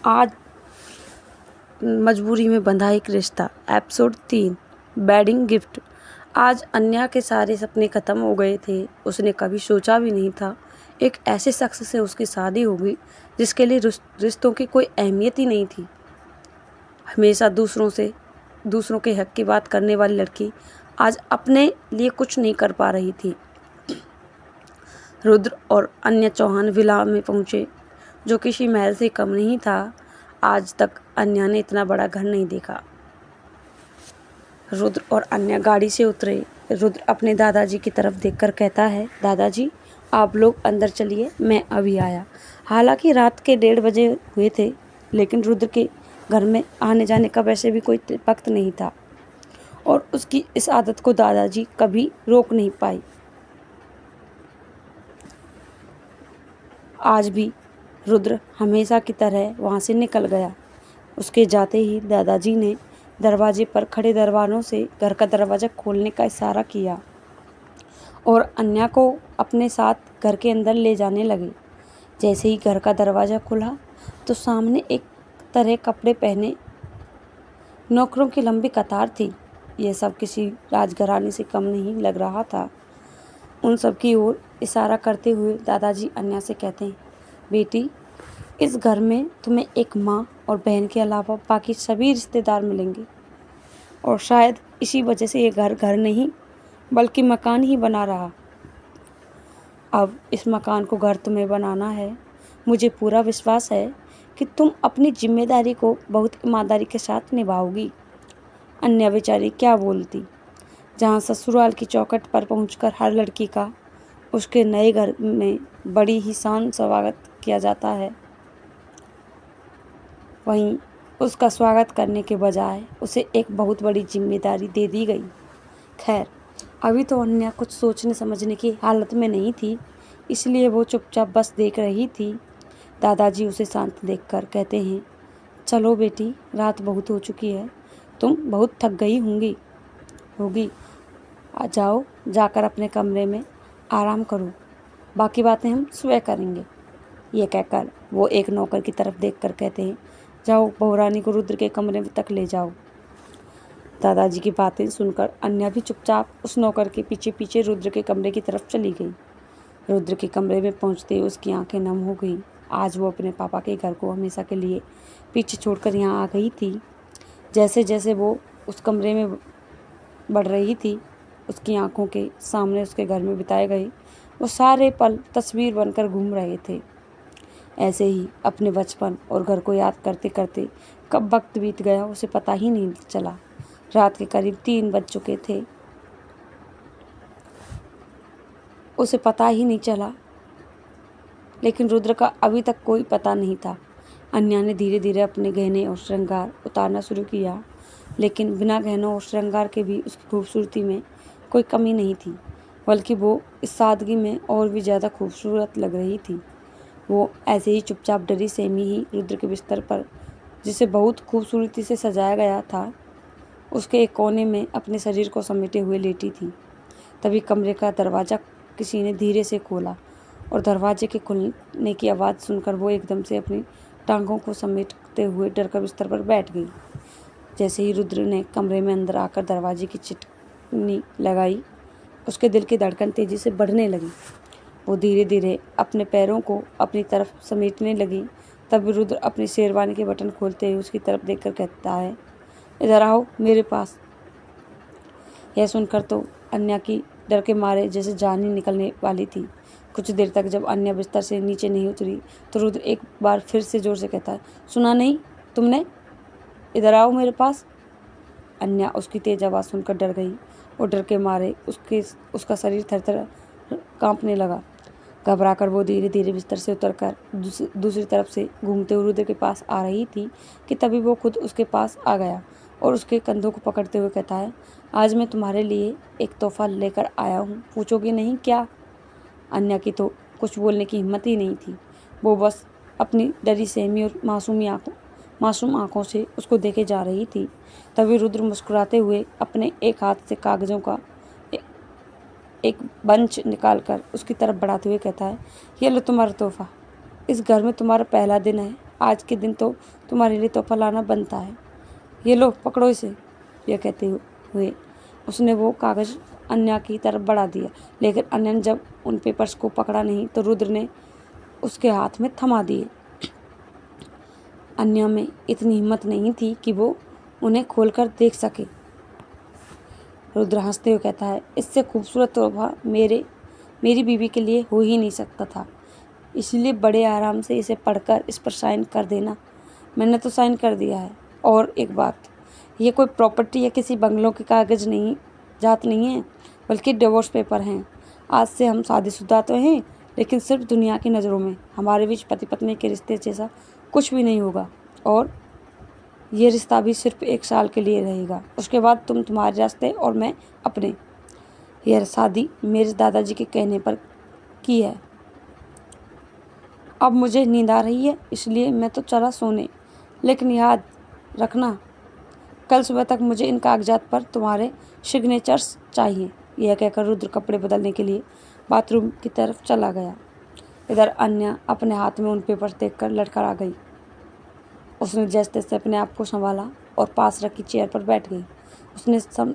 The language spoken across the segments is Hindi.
आज मजबूरी में बंधा एक रिश्ता एपिसोड 3 वेडिंग गिफ्ट। आज अन्या के सारे सपने ख़त्म हो गए थे। उसने कभी सोचा भी नहीं था एक ऐसे शख्स से उसकी शादी होगी जिसके लिए रिश्तों की कोई अहमियत ही नहीं थी। हमेशा दूसरों के हक की बात करने वाली लड़की आज अपने लिए कुछ नहीं कर पा रही थी। रुद्र और अन्या चौहान विला में पहुंचे, जो किसी महल से कम नहीं था। आज तक अन्या ने इतना बड़ा घर नहीं देखा। रुद्र और अन्या गाड़ी से उतरे। रुद्र अपने दादाजी की तरफ देखकर कहता है, दादाजी आप लोग अंदर चलिए, मैं अभी आया। हालांकि रात के 1:30 बजे हुए थे, लेकिन रुद्र के घर में आने जाने का वैसे भी कोई वक्त नहीं था और उसकी इस आदत को दादाजी कभी रोक नहीं पाई। आज भी रुद्र हमेशा की तरह वहाँ से निकल गया। उसके जाते ही दादाजी ने दरवाजे पर खड़े दरबारों से घर का दरवाज़ा खोलने का इशारा किया और अन्या को अपने साथ घर के अंदर ले जाने लगे। जैसे ही घर का दरवाज़ा खुला तो सामने एक तरह कपड़े पहने नौकरों की लंबी कतार थी। यह सब किसी राजघराने से कम नहीं लग रहा था। उन सब की ओर इशारा करते हुए दादाजी अन्या से कहते हैं, बेटी इस घर में तुम्हें एक माँ और बहन के अलावा बाकी सभी रिश्तेदार मिलेंगे और शायद इसी वजह से ये घर नहीं बल्कि मकान ही बना रहा। अब इस मकान को घर तुम्हें बनाना है। मुझे पूरा विश्वास है कि तुम अपनी जिम्मेदारी को बहुत ईमानदारी के साथ निभाओगी। अन्या बेचारी क्या बोलती, जहाँ ससुराल की चौखट पर पहुंचकर हर लड़की का उसके नए घर में बड़ी ही शान स्वागत किया जाता है, वहीं उसका स्वागत करने के बजाय उसे एक बहुत बड़ी जिम्मेदारी दे दी गई। खैर, अभी तो अन्या कुछ सोचने समझने की हालत में नहीं थी, इसलिए वो चुपचाप बस देख रही थी। दादाजी उसे शांत देखकर कहते हैं, चलो बेटी, रात बहुत हो चुकी है, तुम बहुत थक गई होगी। आ जाओ, जाकर अपने कमरे में आराम करो, बाकी बातें हम सुबह करेंगे। ये कहकर वो एक नौकर की तरफ देखकर कहते हैं, जाओ बहुरानी को रुद्र के कमरे तक ले जाओ। दादाजी की बातें सुनकर अन्या भी चुपचाप उस नौकर के पीछे पीछे रुद्र के कमरे की तरफ चली गई। रुद्र के कमरे में पहुंचते ही उसकी आंखें नम हो गई। आज वो अपने पापा के घर को हमेशा के लिए पीछे छोड़कर यहाँ आ गई थी। जैसे जैसे वो उस कमरे में बढ़ रही थी, उसकी आंखों के सामने उसके घर में बिताए गए वो सारे पल तस्वीर बनकर घूम रहे थे। ऐसे ही अपने बचपन और घर को याद करते करते कब वक्त बीत गया उसे पता ही नहीं चला। रात के करीब 3 बज चुके थे, उसे पता ही नहीं चला, लेकिन रुद्र का अभी तक कोई पता नहीं था। अन्या ने धीरे धीरे अपने गहने और श्रृंगार उतारना शुरू किया, लेकिन बिना गहनों और श्रृंगार के भी उसकी खूबसूरती में कोई कमी नहीं थी, बल्कि वो इस सादगी में और भी ज़्यादा खूबसूरत लग रही थी। वो ऐसे ही चुपचाप डरी सहमी ही रुद्र के बिस्तर पर, जिसे बहुत खूबसूरती से सजाया गया था, उसके एक कोने में अपने शरीर को समेटे हुए लेटी थी। तभी कमरे का दरवाज़ा किसी ने धीरे से खोला और दरवाजे के खुलने की आवाज़ सुनकर वो एकदम से अपनी टांगों को समेटते हुए डरकर बिस्तर पर बैठ गई। जैसे ही रुद्र ने कमरे में अंदर आकर दरवाजे की चिटकनी लगाई, उसके दिल की धड़कन तेज़ी से बढ़ने लगी। वो धीरे धीरे अपने पैरों को अपनी तरफ समेटने लगी। तब रुद्र अपनी शेरवानी के बटन खोलते हुए उसकी तरफ देखकर कहता है, इधर आओ मेरे पास। यह सुनकर तो अन्या की डर के मारे जैसे जान ही निकलने वाली थी। कुछ देर तक जब अन्या बिस्तर से नीचे नहीं उतरी तो रुद्र एक बार फिर से जोर से कहता है, सुना नहीं तुमने, इधर आओ मेरे पास। अन्या उसकी तेज आवाज़ सुनकर डर गई और डर के मारे उसका शरीर थरथर कांपने लगा। घबराकर वो धीरे धीरे बिस्तर से उतरकर दूसरी तरफ से घूमते हुए रुद्र के पास आ रही थी कि तभी वो खुद उसके पास आ गया और उसके कंधों को पकड़ते हुए कहता है, आज मैं तुम्हारे लिए एक तोहफा लेकर आया हूँ, पूछोगे नहीं क्या? अन्या की तो कुछ बोलने की हिम्मत ही नहीं थी। वो बस अपनी डरी सहमी और मासूम आंखों से उसको देखे जा रही थी। तभी रुद्र मुस्कुराते हुए अपने एक हाथ से कागज़ों का एक बंच निकालकर उसकी तरफ बढ़ाते हुए कहता है, ये लो तुम्हारा तोहफा। इस घर में तुम्हारा पहला दिन है आज के दिन तो तुम्हारे लिए तोहफा लाना बनता है। ये लो पकड़ो इसे। यह कहते हुए उसने वो कागज़ अन्या की तरफ बढ़ा दिया, लेकिन अन्या ने जब उन पेपर्स को पकड़ा नहीं तो रुद्र ने उसके हाथ में थमा दिए। अन्या में इतनी हिम्मत नहीं थी कि वो उन्हें खोलकर देख सके। रुद्र हंसते हुए कहता है, इससे खूबसूरत तोहफा मेरी बीवी के लिए हो ही नहीं सकता था, इसलिए बड़े आराम से इसे पढ़कर इस पर साइन कर देना। मैंने तो साइन कर दिया है। और एक बात, ये कोई प्रॉपर्टी या किसी बंगलों के कागज़ नहीं जात नहीं है, बल्कि डिवोर्स पेपर हैं। आज से हम शादीशुदा तो हैं, लेकिन सिर्फ दुनिया की नज़रों में हमारे बीच पति पत्नी के रिश्ते जैसा कुछ भी नहीं होगा। और ये रिश्ता भी सिर्फ 1 साल के लिए रहेगा। उसके बाद तुम तुम्हारे रास्ते और मैं अपने। यह शादी मेरे दादाजी के कहने पर की है। अब मुझे नींद आ रही है, इसलिए मैं तो चला सोने, लेकिन याद रखना कल सुबह तक मुझे इन कागजात पर तुम्हारे सिग्नेचर्स चाहिए। यह कहकर रुद्र कपड़े बदलने के लिए बाथरूम की तरफ चला गया। इधर अन्या अपने हाथ में उन पेपर देखकर लड़खड़ा गई। उसने जैसे तैसे अपने आप को संभाला और पास रखी चेयर पर बैठ गई।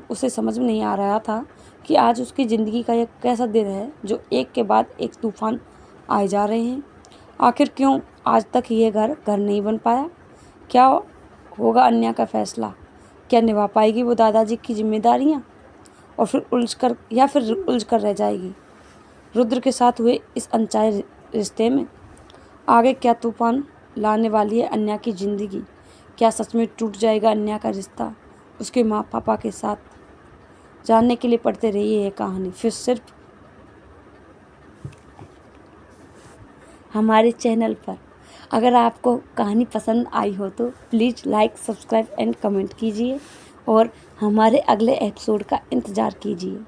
उसे समझ में नहीं आ रहा था कि आज उसकी ज़िंदगी का यह कैसा दिन है जो एक के बाद एक तूफान आए जा रहे हैं। आखिर क्यों आज तक ये घर नहीं बन पाया? क्या होगा अन्या का फैसला? क्या निभा पाएगी वो दादाजी की जिम्मेदारियाँ और फिर उलझ कर रह जाएगी रुद्र के साथ हुए इस अनचाहे रिश्ते में? आगे क्या तूफान लाने वाली है अन्या की ज़िंदगी? क्या सच में टूट जाएगा अन्या का रिश्ता उसके माँ पापा के साथ? जानने के लिए पढ़ते रहिए ये कहानी फिर सिर्फ हमारे चैनल पर। अगर आपको कहानी पसंद आई हो तो please like, subscribe and comment कीजिए और हमारे अगले एपिसोड का इंतज़ार कीजिए।